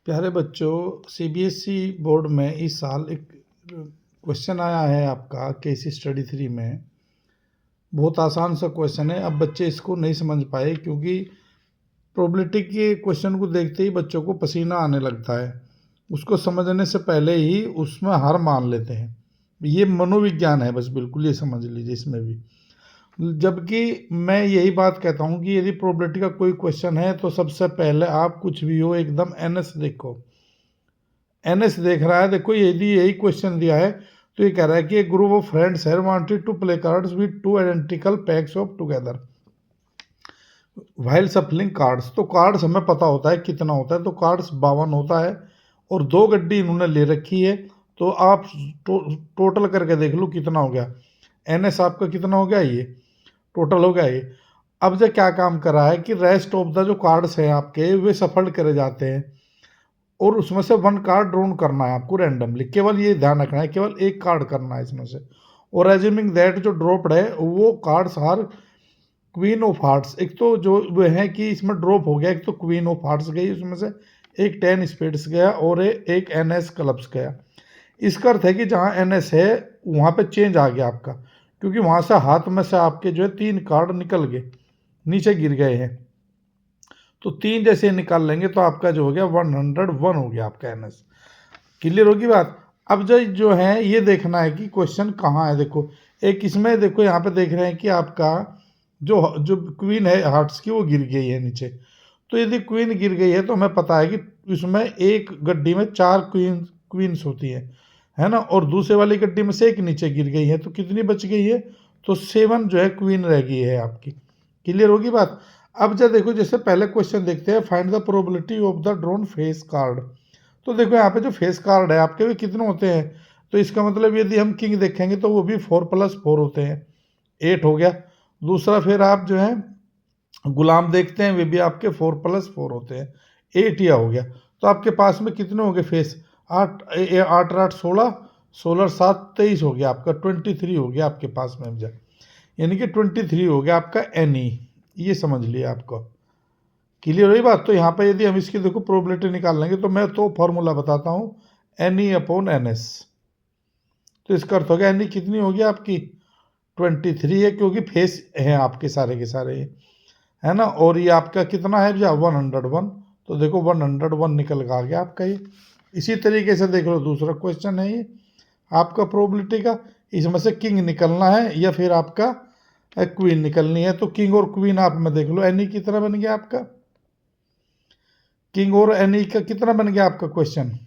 प्यारे बच्चों, CBSE board में इस साल एक क्वेश्चन आया है आपका केसी स्टडी 3 में। बहुत आसान सा क्वेश्चन है। अब बच्चे इसको नहीं समझ पाए क्योंकि प्रोबेबिलिटी के क्वेश्चन को देखते ही बच्चों को पसीना आने लगता है। उसको समझने से पहले ही उसमें हार मान लेते हैं। ये मनोविज्ञान है, बस बिल्कुल ये समझ लीजिए इसमें भी। जबकि मैं यही बात कहता हूँ कि यदि प्रोबेबिलिटी का कोई क्वेश्चन है तो सबसे पहले आप कुछ भी हो एकदम एनएस देखो। एनएस देख रहा है, देखो यदि यही क्वेश्चन दिया है तो ये कह रहा है कि एक ग्रुप ऑफ फ्रेंड्स है wanted to play cards with two identical packs of together while shuffling cards. तो कार्ड्स हमें पता होता है कितना होता है, तो कार्ड्स 52 होता है और 2 गड्डी इन्होंने ले रखी है। तो आप टोटल करके देख लो कितना हो गया। एनएस आपका कितना हो गया, ये टोटल हो गया ये। अब जो क्या काम कर रहा है कि रेस्ट ऑफ द जो कार्ड्स हैं आपके वे सफल करे जाते हैं और उसमें से 1 कार्ड ड्रॉन करना है आपको रैंडमली। केवल ये ध्यान रखना है, केवल एक कार्ड करना है इसमें से। और एज्यूमिंग दैट जो ड्रॉप्ड है वो cards are queen of hearts. एक तो जो वो है कि इसमें ड्रॉप हो गया, एक तो क्वीन ऑफ हार्ट्स गई उसमें से, एक 10 स्पेड्स गया और एक एनएस क्लब्स गया। इसका अर्थ है कि जहाँ एनएस है वहाँ पे चेंज आ गया आपका, क्योंकि वहाँ से हाथ में से आपके जो है 3 कार्ड निकल गए, नीचे गिर गए हैं। तो 3 जैसे निकाल लेंगे तो आपका जो हो गया 101 हो गया आपका एनएस। क्लियर होगी बात। अब जो है ये देखना है कि क्वेश्चन कहाँ है। देखो एक इसमें देखो यहाँ पे देख रहे हैं कि आपका जो जो क्वीन है हार्ट्स की वो गिर गई है नीचे। तो यदि क्वीन गिर गई है तो हमें पता है कि इसमें एक गड्डी में 4 क्वींस होती है ना, और दूसरे वाली गड्डी में से एक नीचे गिर गई है। तो कितनी बच गई है, तो 7 जो है क्वीन रह गई है आपकी। क्लियर होगी बात। अब जब देखो जैसे पहले क्वेश्चन देखते हैं, find the probability of the drawn face card. तो देखो यहाँ पे जो फेस कार्ड है आपके वे कितने होते हैं, तो इसका मतलब यदि हम किंग देखेंगे तो वो भी 4+4 होते हैं, 8 हो गया। दूसरा फिर आप जो है गुलाम देखते हैं, वे भी आपके 4+4 होते हैं, 8 या हो गया। तो आपके पास में कितने हो गए फेस, 8 8 8 16 16 7 23 हो गया आपका, 23 हो गया आपके पास में जा, यानी कि 23 हो गया आपका एनी। ये समझ लिया आपको। क्लियर हुई बात। तो यहाँ पे यदि हम इसकी देखो प्रोबेबिलिटी निकाल लेंगे तो मैं तो फॉर्मूला बताता हूँ, एनी अपॉन एनएस। तो इसका अर्थ हो गया एनी कितनी होगी आपकी 23 है, क्योंकि फेस है आपके सारे के सारे, है ना। और ये आपका कितना है भैया 101। तो देखो 101 निकल आ गया आपका ये। इसी तरीके से देख लो दूसरा क्वेश्चन है ये आपका प्रोबेबिलिटी का। इसमें से किंग निकलना है या फिर आपका क्वीन निकलनी है। तो किंग और क्वीन आप में देख लो, एनी कितना बन गया आपका, किंग और एनी का कितना बन गया आपका क्वेश्चन।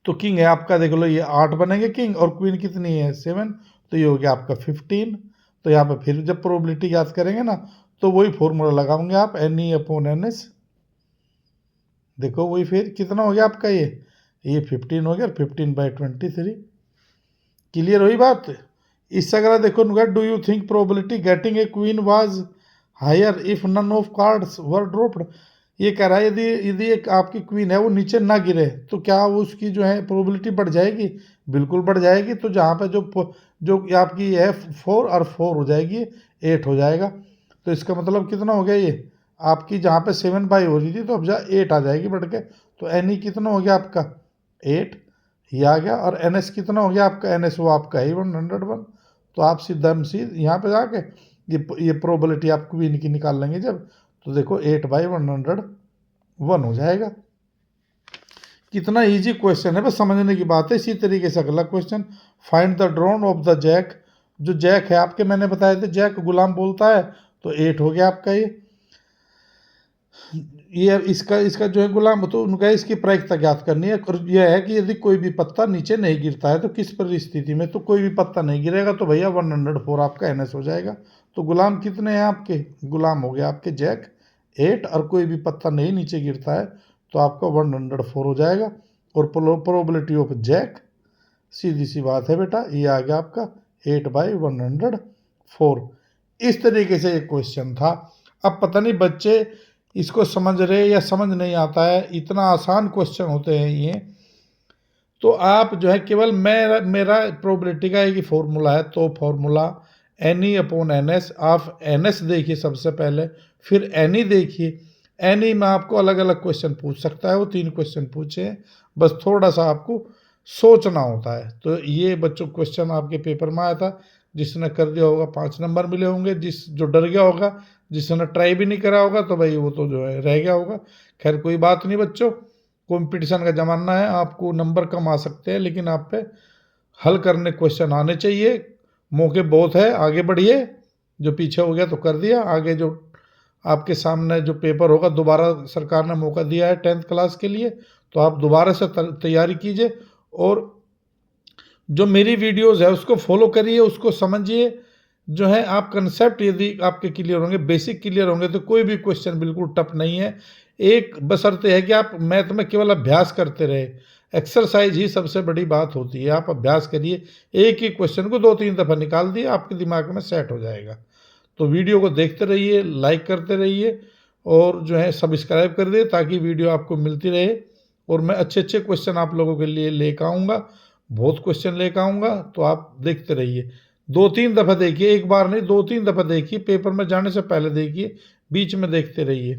तो किंग है आपका देख लो ये 8 बनेंगे किंग, और क्वीन कितनी है 7, तो ये हो गया आपका 15। तो यहाँ पे फिर जब प्रोबेबिलिटी याद करेंगे ना तो वही फॉर्मूला लगाओगे आप, एनी अपॉन एनएस। देखो वही फिर कितना हो गया आपका ये 15 हो गया, 15/23। क्लियर हुई बात। इससे अगर देखो do you think probability getting a queen was higher if none of cards were dropped. ये कह रहा है यदि यदि एक आपकी क्वीन है वो नीचे ना गिरे तो क्या वो उसकी जो है प्रोबेबिलिटी बढ़ जाएगी, बिल्कुल बढ़ जाएगी। तो जहाँ पे जो आपकी है 4 और 4 हो जाएगी, 8 हो जाएगा। तो इसका मतलब कितना हो गया ये आपकी, जहाँ पे 7/, हो रही थी तो अब जा 8 आ जाएगी बढ़ के। तो एन कितना हो गया आपका 8, ये आ गया। और एन एस कितना हो गया आपका, एन एस वो आपका है 101। तो आप सीधा यहाँ पे जाके ये प्रोबेबिलिटी आप क्वीन की निकाल लेंगे जब, तो देखो 8/101 हो जाएगा। कितना इजी क्वेश्चन है, बस समझने की बात है। इसी तरीके से अगला question, find the drawn of the jack. जो जैक है आपके मैंने बताया था जैक गुलाम बोलता है, तो 8 हो गया आपका ये इसका जो है गुलाम, तो उनका इसकी प्रायिकता ज्ञात करनी है। और यह है कि यदि कोई भी पत्ता नीचे नहीं गिरता है तो किस परिस्थिति में, तो कोई भी पत्ता नहीं गिरेगा तो भैया 104 आपका एनएस हो जाएगा। तो गुलाम कितने हैं आपके, गुलाम हो गया आपके जैक 8, और कोई भी पत्ता नहीं नीचे गिरता है तो आपका 104 हो जाएगा। और प्रोबेबिलिटी ऑफ जैक सीधी सी बात है बेटा, ये आ गया आपका 8/104। इस तरीके से एक क्वेश्चन था। अब पता नहीं बच्चे इसको समझ रहे या समझ नहीं आता है, इतना आसान क्वेश्चन होते हैं ये। तो आप जो है केवल मेरा प्रोबेबिलिटी का एक ही फॉर्मूला है, तो formula n E upon n S. आप एन एस देखिए सबसे पहले, फिर एनी देखिए। एनी में आपको अलग अलग क्वेश्चन पूछ सकता है, वो 3 क्वेश्चन पूछे हैं, बस थोड़ा सा आपको सोचना होता है। तो ये बच्चों क्वेश्चन आपके पेपर में आया था, जिसने कर दिया होगा 5 नंबर मिले होंगे, जो डर गया होगा, जिसने ट्राई भी नहीं करा होगा, तो भाई वो तो जो है रह गया होगा। खैर कोई बात नहीं बच्चों, कंपटीशन का ज़माना है, आपको नंबर कम आ सकते हैं, लेकिन आप पे हल करने क्वेश्चन आने चाहिए। मौके बहुत है, आगे बढ़िए। जो पीछे हो गया तो कर दिया, आगे जो आपके सामने जो पेपर होगा, दोबारा सरकार ने मौका दिया है 10th क्लास के लिए, तो आप दोबारा से तैयारी कीजिए। और जो मेरी वीडियोस है उसको फॉलो करिए, उसको समझिए। जो है आप कंसेप्ट यदि आपके क्लियर होंगे, बेसिक क्लियर होंगे, तो कोई भी क्वेश्चन बिल्कुल टफ नहीं है। एक बशर्ते है कि आप मैथ में केवल अभ्यास करते रहे, एक्सरसाइज ही सबसे बड़ी बात होती है। आप अभ्यास करिए, एक ही क्वेश्चन को 2-3 दफ़ा निकाल दिए, आपके दिमाग में सेट हो जाएगा। तो वीडियो को देखते रहिए, लाइक करते रहिए, और जो है सब्सक्राइब कर दिए, ताकि वीडियो आपको मिलती रहे। और मैं अच्छे अच्छे क्वेश्चन आप लोगों के लिए लेकर आऊँगा, बहुत क्वेश्चन लेकर आऊँगा, तो आप देखते रहिए। 2-3 दफ़ा देखिए, एक बार नहीं 2-3 दफ़ा देखिए, पेपर में जाने से पहले देखिए, बीच में देखते रहिए।